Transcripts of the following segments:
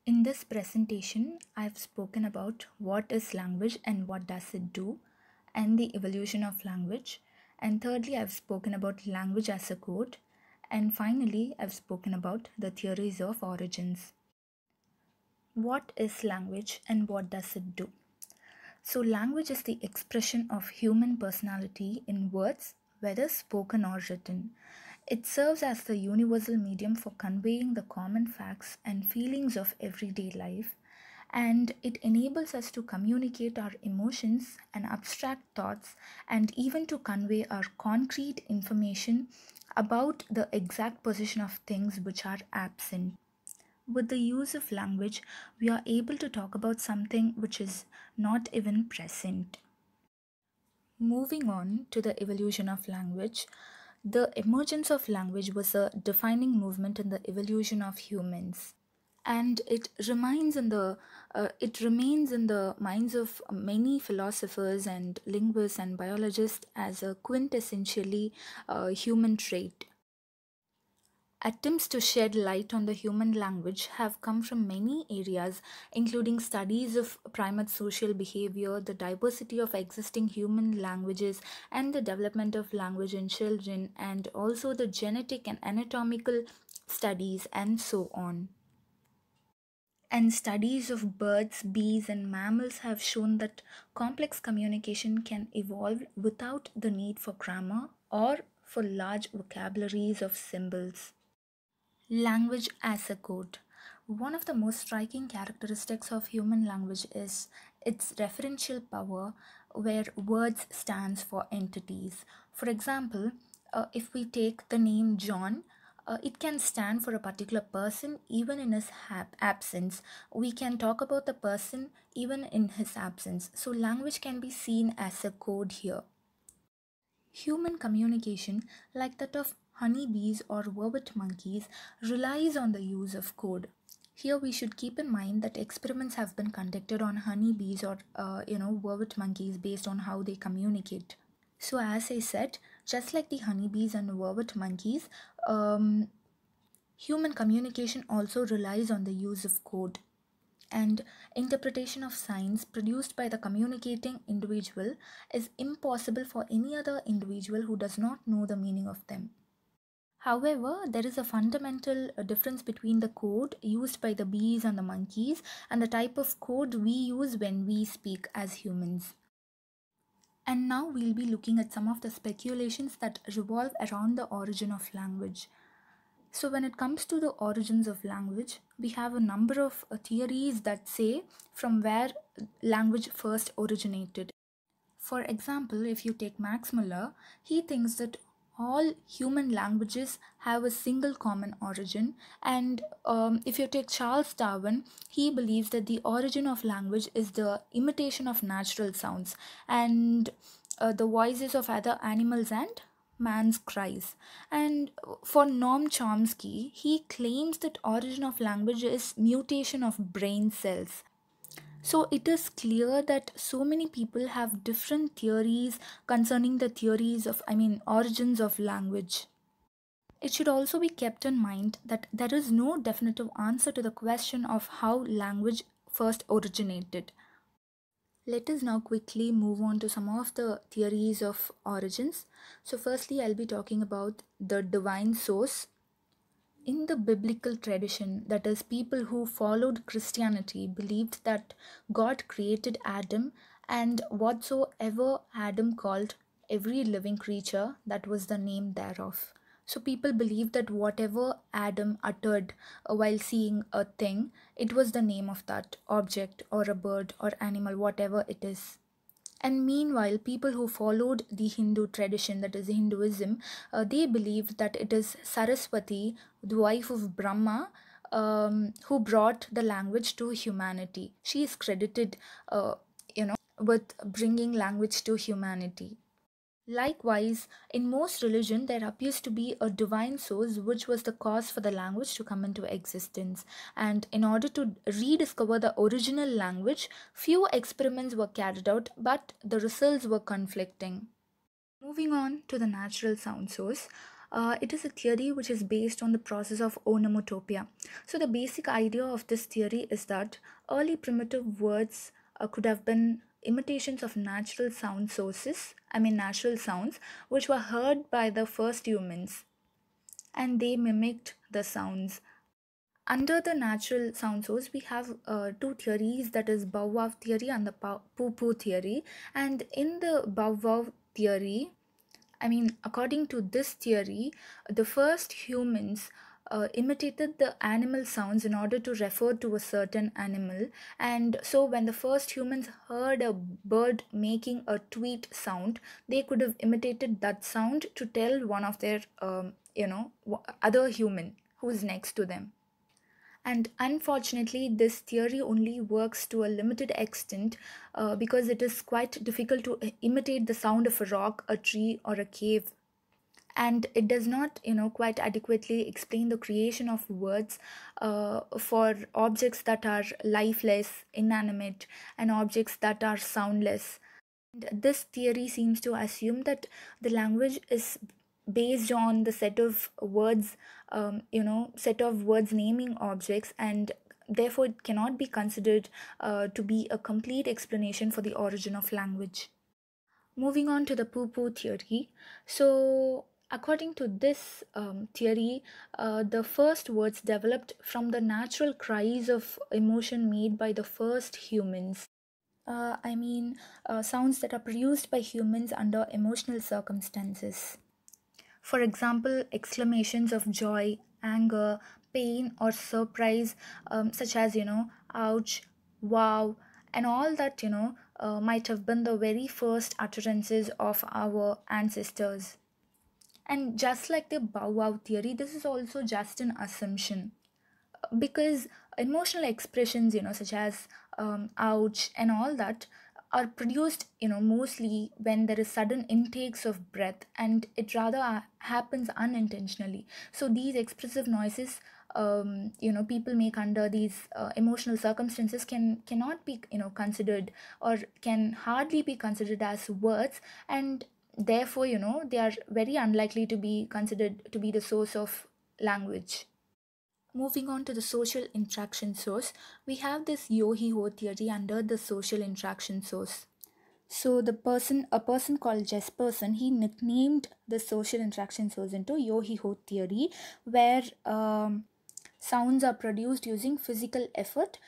In this presentation, I've spoken about what is language and what does it do, and the evolution of language. And thirdly, I've spoken about language as a code. And finally, I've spoken about the theories of origins. What is language and what does it do? So, language is the expression of human personality in words, whether spoken or written. It serves as the universal medium for conveying the common facts and feelings of everyday life, and it enables us to communicate our emotions and abstract thoughts and even to convey our concrete information about the exact position of things which are absent. With the use of language, we are able to talk about something which is not even present. Moving on to the evolution of language, the emergence of language was a defining movement in the evolution of humans, and it remains in the minds of many philosophers and linguists and biologists as a quintessentially human trait. Attempts to shed light on the human language have come from many areas, including studies of primate social behavior, the diversity of existing human languages, and the development of language in children, and also the genetic and anatomical studies, and so on. And studies of birds, bees, and mammals have shown that complex communication can evolve without the need for grammar or for large vocabularies of symbols. Language as a code. One of the most striking characteristics of human language is its referential power, where words stands for entities. For example, if we take the name John, it can stand for a particular person even in his absence. We can talk about the person even in his absence. So language can be seen as a code here. Human communication, like that of honeybees or vervet monkeys, relies on the use of code. Here we should keep in mind that experiments have been conducted on honeybees or vervet monkeys based on how they communicate. So as I said, just like the honeybees and vervet monkeys, human communication also relies on the use of code, and interpretation of signs produced by the communicating individual is impossible for any other individual who does not know the meaning of them. However, there is a fundamental difference between the code used by the bees and the monkeys and the type of code we use when we speak as humans. And now we'll be looking at some of the speculations that revolve around the origin of language. So when it comes to the origins of language, we have a number of theories that say from where language first originated. For example, if you take Max Muller, he thinks that all human languages have a single common origin, and if you take Charles Darwin, he believes that the origin of language is the imitation of natural sounds and the voices of other animals and man's cries. And for Noam Chomsky, he claims that origin of language is mutation of brain cells. So it is clear that so many people have different theories concerning the origins of language. It should also be kept in mind that there is no definitive answer to the question of how language first originated. Let us now quickly move on to some of the theories of origins. So firstly, I'll be talking about the divine source. In the biblical tradition, that is, people who followed Christianity believed that God created Adam, and whatsoever Adam called every living creature, that was the name thereof. So people believed that whatever Adam uttered while seeing a thing, it was the name of that object or a bird or animal, whatever it is. And meanwhile, people who followed the Hindu tradition, that is Hinduism, they believed that it is Saraswati, the wife of Brahma, who brought the language to humanity. She is credited, with bringing language to humanity. Likewise, in most religion, there appears to be a divine source which was the cause for the language to come into existence. And in order to rediscover the original language, few experiments were carried out, but the results were conflicting. Moving on to the natural sound source, It is a theory which is based on the process of onomatopoeia. So the basic idea of this theory is that early primitive words could have been imitations of natural sound sources, natural sounds, which were heard by the first humans, and they mimicked the sounds. Under the natural sound source, we have two theories, that is Bhava Theory and the Pupu Theory. And in the Bhava Theory, according to this theory, the first humans imitated the animal sounds in order to refer to a certain animal. And so, when the first humans heard a bird making a tweet sound, they could have imitated that sound to tell one of their, other human who is next to them. And unfortunately, this theory only works to a limited extent because it is quite difficult to imitate the sound of a rock, a tree, or a cave. And it does not, quite adequately explain the creation of words for objects that are lifeless, inanimate, and objects that are soundless. This theory seems to assume that the language is based on the set of words naming objects, and therefore it cannot be considered to be a complete explanation for the origin of language. Moving on to the Pupu theory. So, according to this theory, the first words developed from the natural cries of emotion made by the first humans. Sounds that are produced by humans under emotional circumstances. For example, exclamations of joy, anger, pain, or surprise, such as, ouch, wow, and all that, might have been the very first utterances of our ancestors. And just like the bow wow theory, this is also just an assumption, because emotional expressions, such as ouch and all that, are produced, mostly when there is sudden intakes of breath, and it rather happens unintentionally. So these expressive noises, people make under these emotional circumstances cannot be, considered, or can hardly be considered as words, and therefore, they are very unlikely to be considered to be the source of language. Moving on to the social interaction source, we have this yo-hi-ho theory under the social interaction source. So a person called Jesperson, he nicknamed the social interaction source into yo-hi-ho theory, where sounds are produced using physical effort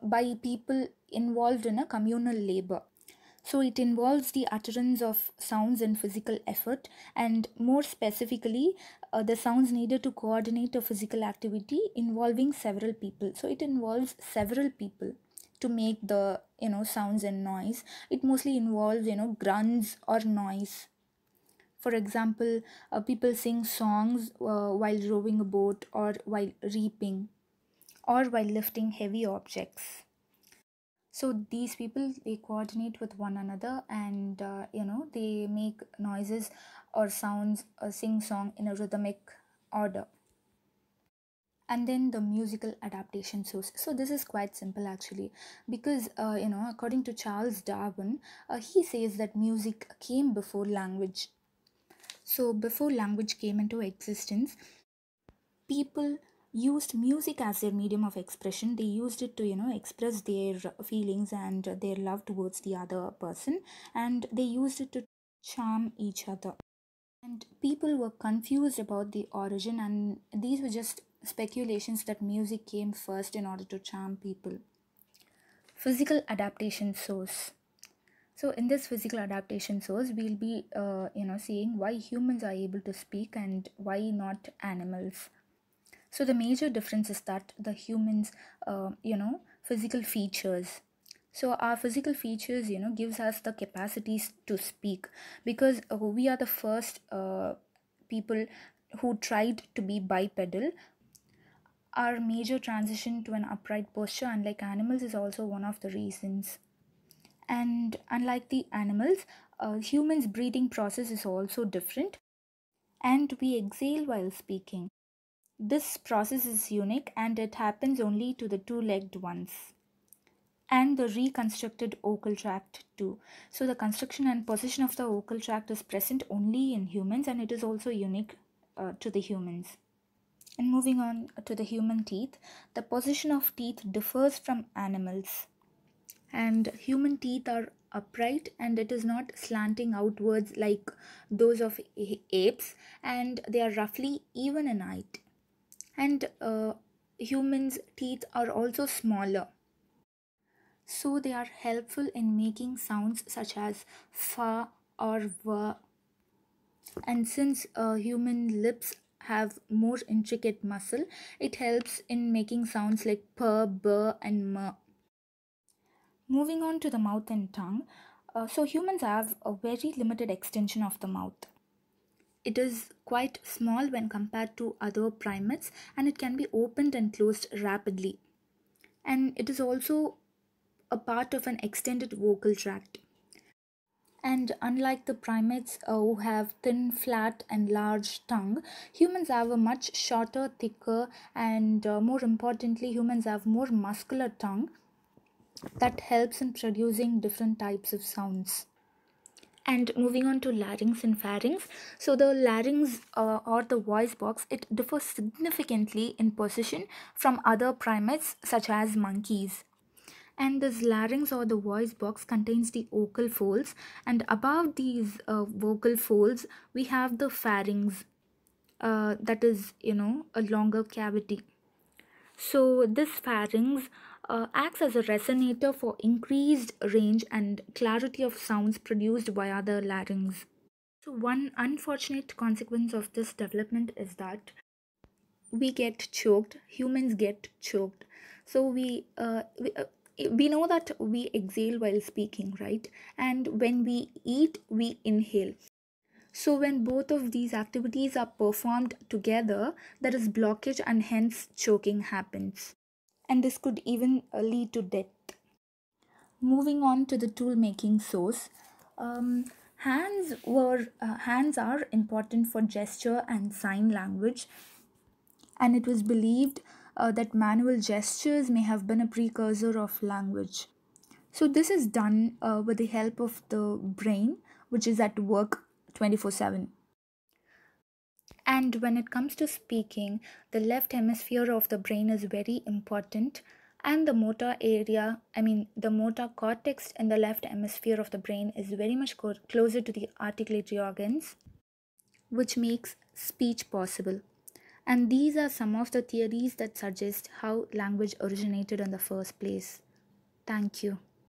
by people involved in a communal labor. So it involves the utterance of sounds and physical effort, and more specifically, the sounds needed to coordinate a physical activity involving several people. So it involves several people to make the sounds and noise. It mostly involves grunts or noise. For example, people sing songs while rowing a boat, or while reaping, or while lifting heavy objects. So these people, they coordinate with one another, and they make noises or sounds, sing song in a rhythmic order. And then the musical adaptation source. So this is quite simple actually, because according to Charles Darwin, he says that music came before language. So before language came into existence, people used music as their medium of expression. They used it to express their feelings and their love towards the other person, and they used it to charm each other. And people were confused about the origin, and these were just speculations that music came first in order to charm people. Physical adaptation source. So in this physical adaptation source, we'll be seeing why humans are able to speak and why not animals. So the major difference is that the humans, physical features. So our physical features, gives us the capacities to speak, because we are the first people who tried to be bipedal. Our major transition to an upright posture, unlike animals, is also one of the reasons. And unlike the animals, humans' breathing process is also different, and we exhale while speaking. This process is unique, and it happens only to the two-legged ones. And the reconstructed vocal tract too. So the construction and position of the vocal tract is present only in humans, and it is also unique to the humans. And moving on to the human teeth, the position of teeth differs from animals. And human teeth are upright and it is not slanting outwards like those of apes, and they are roughly even in height. And humans' teeth are also smaller, so they are helpful in making sounds such as fa or va. And since human lips have more intricate muscle, it helps in making sounds like p, b, and m. Moving on to the mouth and tongue, so humans have a very limited extension of the mouth. It is quite small when compared to other primates, and it can be opened and closed rapidly. And it is also a part of an extended vocal tract. And unlike the primates who have thin, flat, and large tongue, humans have a much shorter, thicker, and more importantly, humans have more muscular tongue that helps in producing different types of sounds. And moving on to larynx and pharynx, so the larynx or the voice box, it differs significantly in position from other primates such as monkeys. And this larynx or the voice box contains the vocal folds, and above these vocal folds we have the pharynx, that is, a longer cavity. So this pharynx acts as a resonator for increased range and clarity of sounds produced via the larynx. So one unfortunate consequence of this development is that we get choked, humans get choked. So we know that we exhale while speaking, right? And when we eat, we inhale. So when both of these activities are performed together, there is blockage and hence choking happens. And this could even lead to death. Moving on to the tool making source, um, hands are important for gesture and sign language, and it was believed that manual gestures may have been a precursor of language. So this is done with the help of the brain, which is at work 24/7. And when it comes to speaking, the left hemisphere of the brain is very important, and the motor area, the motor cortex in the left hemisphere of the brain is very much closer to the articulatory organs, which makes speech possible. And these are some of the theories that suggest how language originated in the first place. Thank you.